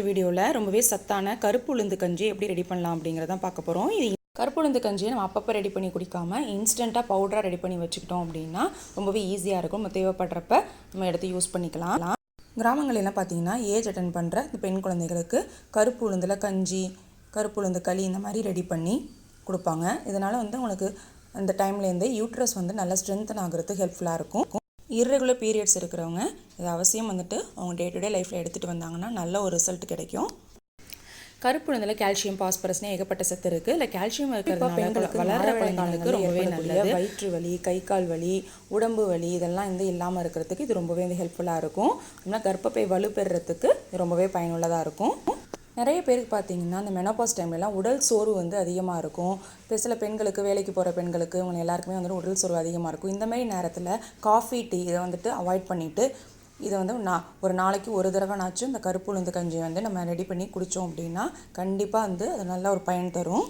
இந்த வீடியோவில் ரொம்பவே சத்தான கருப்பு உளுந்து கஞ்சி எப்படி ரெடி பண்ணலாம் அப்படிங்கிறத பார்க்க போகிறோம். இது கருப்பு உளுந்து கஞ்சியை நம்ம அப்பப்போ ரெடி பண்ணி குடிக்காமல் இன்ஸ்டண்ட்டாக பவுடராக ரெடி பண்ணி வச்சுக்கிட்டோம் அப்படின்னா ரொம்பவே ஈஸியாக இருக்கும். நம்ம தேவைப்படுறப்ப நம்ம எடுத்து யூஸ் பண்ணிக்கலாம். கிராமங்களெல்லாம் பார்த்தீங்கன்னா ஏஜ் அட்டன் பண்ணுற இந்த பெண் குழந்தைகளுக்கு கருப்பு உளுந்தில் கஞ்சி, கருப்பு உளுந்து களி இந்த மாதிரி ரெடி பண்ணி கொடுப்பாங்க. இதனால் உங்களுக்கு அந்த டைம்லேருந்தே யூட்ரஸ் நல்லா ஸ்ட்ரென்தன் ஆகிறதுக்கு ஹெல்ப்ஃபுல்லாக இருக்கும். இர்ரெகுலர் பீரியட்ஸ் இருக்கிறவங்க இது அவசியம் அவங்க டே டு டே லைஃப்பில் எடுத்துகிட்டு வந்தாங்கன்னா நல்ல ஒரு ரிசல்ட் கிடைக்கும். கருப்பு உளுந்தில் கால்சியம், பாஸ்பரஸ்னு ஏகப்பட்ட சத்து இருக்குது. இல்லை கால்சியம் இருக்கிறதுனால பெண்களுக்கு வளர குழந்தைங்களுக்கு ரொம்பவே நல்லது. வயிற்று வலி, கை கால் வலி, உடம்பு வலி இதெல்லாம் இல்லாமல் இருக்கிறதுக்கு இது ரொம்பவே ஹெல்ப்ஃபுல்லாக இருக்கும். அப்படின்னா கர்ப்பப்பை வலுப்பெறத்துக்கு ரொம்பவே பயனுள்ளதாக இருக்கும். நிறைய பேருக்கு பார்த்தீங்கன்னா இந்த மெனோபாஸ் டைம்லலாம் உடல் சோர்வு அதிகமாக இருக்கும். இப்போ சில பெண்களுக்கு, வேலைக்கு போகிற பெண்களுக்கு இவங்க எல்லாருக்குமே உடல் சோர்வு அதிகமாக இருக்கும். இந்த மாதிரி நேரத்தில் காஃபி, டீ இதை அவாய்ட் பண்ணிவிட்டு இதை ஒரு நாளைக்கு ஒரு தடவைனாச்சும் இந்த கருப்பு உளுந்து கஞ்சி நம்ம ரெடி பண்ணி குடித்தோம் அப்படின்னா கண்டிப்பாக அது நல்ல ஒரு பயன் தரும்.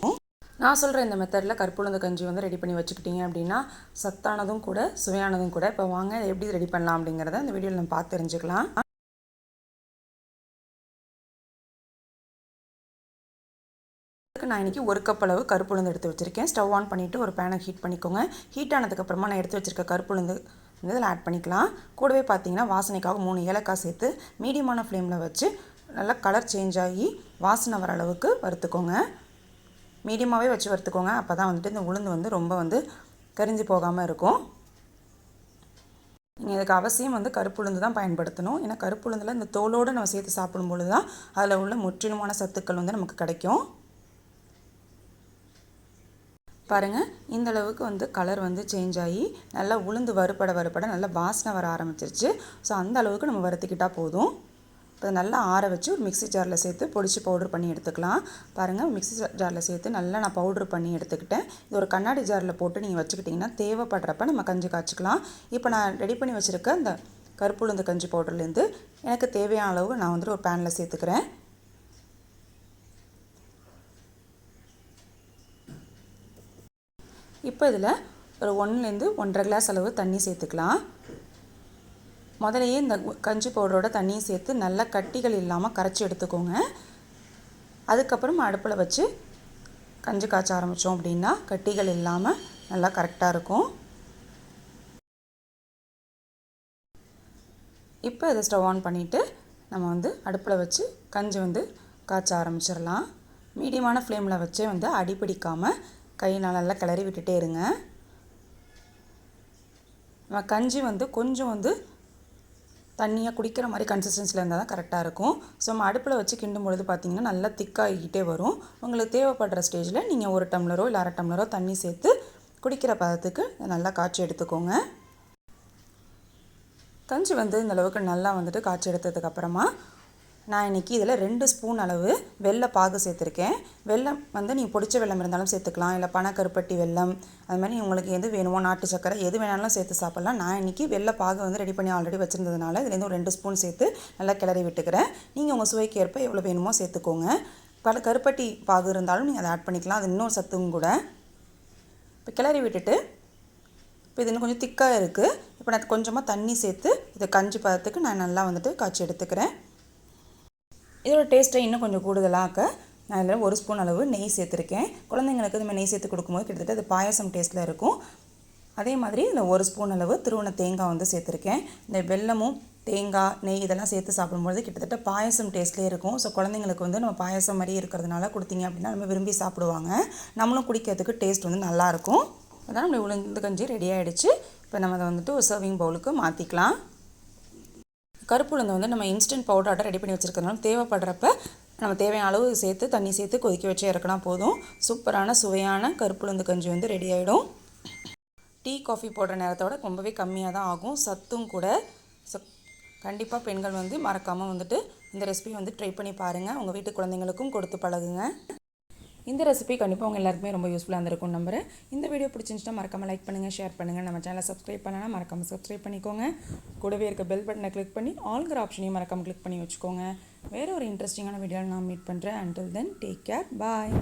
நான் சொல்கிற இந்த மெத்தடில் கருப்பு உளுந்து கஞ்சி ரெடி பண்ணி வச்சுக்கிட்டீங்க அப்படின்னா சத்தானதும் கூட சுவையானதும் கூட. இப்போ வாங்க எப்படி ரெடி பண்ணலாம் அப்படிங்கிறத இந்த வீடியோவில் நம்ம பார்த்து தெரிஞ்சுக்கலாம். நான் இன்றைக்கி ஒரு கப் அளவு கருப்பு உளுந்து எடுத்து வச்சுருக்கேன். ஸ்டவ் ஆன் பண்ணிவிட்டு ஒரு பேனை ஹீட் பண்ணிக்கோங்க. ஹீட் ஆனதுக்கப்புறமா நான் எடுத்து வச்சுருக்க கருப்பு உளுந்து இதில் ஆட் பண்ணிக்கலாம். கூடவே பார்த்தீங்கன்னா வாசனைக்காக 3 ஏலக்காய் சேர்த்து மீடியமான ஃப்ளேமில் வச்சு நல்லா கலர் சேஞ்ச் ஆகி வாசனை வர அளவுக்கு வறுத்துக்கோங்க. மீடியமாகவே வச்சு வறுத்துக்கோங்க. அப்போ தான் இந்த உளுந்து ரொம்ப கரிஞ்சு போகாமல் இருக்கும். நீங்கள் இதுக்கு அவசியம் கருப்பு உளுந்து தான் பயன்படுத்தணும். ஏன்னா கருப்பு உளுந்தில் இந்த தோலோடு நம்ம சேர்த்து சாப்பிடும்பொழுது தான் அதில் உள்ள முற்றிலுமான சத்துக்கள் நமக்கு கிடைக்கும். பாருங்கள், இந்த அளவுக்கு கலர் சேஞ்ச் ஆகி நல்லா உளுந்து வறுபட நல்லா வாசனை வர ஆரம்பிச்சிருச்சு. ஸோ அந்த அளவுக்கு நம்ம வறுத்துக்கிட்டால் போதும். இப்போ நல்லா ஆற வச்சு ஒரு மிக்ஸி ஜாரில் சேர்த்து பொடிச்சு பவுடர் பண்ணி எடுத்துக்கலாம். பாருங்கள், மிக்ஸி ஜாரில் சேர்த்து நல்லா நான் பவுட்ரு பண்ணி எடுத்துக்கிட்டேன். இது ஒரு கண்ணாடி ஜாரில் போட்டு நீங்கள் வச்சுக்கிட்டிங்கன்னா தேவைப்படுறப்ப நம்ம கஞ்சி காய்ச்சிக்கலாம். இப்போ நான் ரெடி பண்ணி வச்சுருக்க இந்த கருப்பு உளுந்து கஞ்சி பவுடர்லேருந்து எனக்கு தேவையான அளவு நான் ஒரு பேனில் சேர்த்துக்கிறேன். இப்போ இதில் ஒரு 1லேருந்து 1.5 கிளாஸ் அளவு தண்ணி சேர்த்துக்கலாம். முதலையே இந்த கஞ்சி பவுடரோட தண்ணியை சேர்த்து நல்லா கட்டிகள் இல்லாமல் கரைச்சி எடுத்துக்கோங்க. அதுக்கப்புறம் அடுப்பில் வச்சு கஞ்சி காய்ச்ச ஆரம்பித்தோம் அப்படின்னா கட்டிகள் இல்லாமல் நல்லா கரெக்டாக இருக்கும். இப்போ இதை ஸ்டவ் ஆன் பண்ணிவிட்டு நம்ம அடுப்பில் வச்சு கஞ்சி காய்ச்ச ஆரம்பிச்சிடலாம். மீடியமான ஃப்ளேமில் வச்சே அடிப்பிடிக்காமல் கையினால் நல்லா கிளறி விட்டுட்டே இருங்க. நம்ம கஞ்சி கொஞ்சம் தண்ணியாக குடிக்கிற மாதிரி கன்சிஸ்டன்சியில் இருந்தால் தான் கரெக்டாக இருக்கும். ஸோ நம்ம அடுப்பில் வச்சு கிண்டும் பொழுது பார்த்திங்கன்னா நல்லா திக்காகிக்கிட்டே வரும். உங்களுக்கு தேவைப்படுற ஸ்டேஜில் நீங்கள் 1 டம்ளரோ இல்லை 1/2 டம்ளரோ தண்ணி சேர்த்து குடிக்கிற பதத்துக்கு நல்லா காய்ச்சி எடுத்துக்கோங்க. கஞ்சி இந்த அளவுக்கு நல்லா காய்ச்சி எடுத்ததுக்கப்புறமா நான் இன்றைக்கி இதில் 2 ஸ்பூன் அளவு வெல்ல பாகு சேர்த்துருக்கேன். வெல்லம் நீங்கள் பொடிச்ச வெல்லம் இருந்தாலும் சேர்த்துக்கலாம், இல்லை பனக்கருப்பட்டி வெல்லம், அது மாதிரி உங்களுக்கு எது வேணுமோ, நாட்டு சக்கரை எது வேணாலும் சேர்த்து சாப்பிட்லாம். நான் இன்றைக்கி வெல்ல பாகு ரெடி பண்ணி ஆல்ரெடி வச்சுருந்ததுனால இதுலேருந்து ஒரு 2 ஸ்பூன் சேர்த்து நல்லா கிளறி விட்டுக்கிறேன். நீங்கள் உங்கள் சுவைக்கு ஏற்ப எவ்வளோ வேணுமோ சேர்த்துக்கோங்க. கருப்பட்டி பாகு இருந்தாலும் நீங்கள் அதை ஆட் பண்ணிக்கலாம், அது இன்னும் சத்தும் கூட. இப்போ கிளறி விட்டுட்டு இப்போ இது இன்னும் கொஞ்சம் திக்காக இருக்குது. இப்போ நான் கொஞ்சமாக தண்ணி சேர்த்து இதை கஞ்சி பதத்துக்கு நான் நல்லா காய்ச்சி எடுத்துக்கிறேன். இதோட டேஸ்ட்டை இன்னும் கொஞ்சம் கூடுதலாக நான் இதில் 1 ஸ்பூன் அளவு நெய் சேர்த்துருக்கேன். குழந்தைங்களுக்கு இந்த மாதிரி நெய் சேர்த்து கொடுக்கும்போது கிட்டத்தட்ட அது பாயசம் டேஸ்ட்டில் இருக்கும். அதே மாதிரி இதில் 1 ஸ்பூன் அளவு துருவன தேங்காய் சேர்த்துருக்கேன். இந்த வெல்லமும் தேங்காய், நெய் இதெல்லாம் சேர்த்து சாப்பிடும்போது கிட்டத்தட்ட பாயசம் டேஸ்ட்லேயே இருக்கும். ஸோ குழந்தைங்களுக்கு நம்ம பாயசம் மாதிரி இருக்கிறதுனால கொடுத்தீங்க அப்படின்னா நம்ம விரும்பி சாப்பிடுவாங்க. நம்மளும் குடிக்கிறதுக்கு டேஸ்ட் நல்லாயிருக்கும். அதான் நம்மளுடைய உளுந்து கஞ்சி ரெடி ஆகிடுச்சு. இப்போ நம்ம அதை ஒரு சர்விங் பவுலுக்கு மாற்றிக்கலாம். கருப்பு உளுந்து நம்ம இன்ஸ்டன்ட் பவுடராக ரெடி பண்ணி வச்சுருக்கனால தேவைப்படுறப்ப நம்ம தேவையான அளவு சேர்த்து தண்ணி சேர்த்து கொதிக்க வச்சு இறக்கினா போதும். சூப்பரான சுவையான கருப்பு உளுந்து கஞ்சி ரெடி ஆகிடும். டீ, காஃபி போடுற நேரத்தோட ரொம்பவே கம்மியாக தான் ஆகும், சத்தும் கூட. ஸோ கண்டிப்பாக பெண்கள் மறக்காமல் இந்த ரெசிபி ட்ரை பண்ணி பாருங்கள். உங்கள் வீட்டு குழந்தைங்களுக்கும் கொடுத்து பழகுங்க. இந்த ரெசிபி கண்டிப்பாக உங்கள் எல்லாருக்குமே ரொம்ப யூஸ்ஃபுல்லாக இருந்திருக்கும் நம்புறேன். இந்த வீடியோ பிடிச்சிருந்துச்சுன்னா மறக்காமல் லைக் பண்ணுங்கள், ஷேர் பண்ணுங்கள். நம்ம சேனலை சப்ஸ்கிரைப் பண்ணலாம், மறக்காமல் சப்ஸ்கிரைப் பண்ணிக்கோங்க. கூடவே இருக்க பெல் பட்டனை கிளிக் பண்ணி ஆல்ங்கிற ஆப்ஷனையும் மறக்காமல் கிளிக் பண்ணி வச்சுக்கோங்க. வேறு ஒரு இன்ட்ரெஸ்டிங்கான வீடியோவில் நான் மீட் பண்ணுறேன். அன்டில் தென் டேக் கேர், பாய்.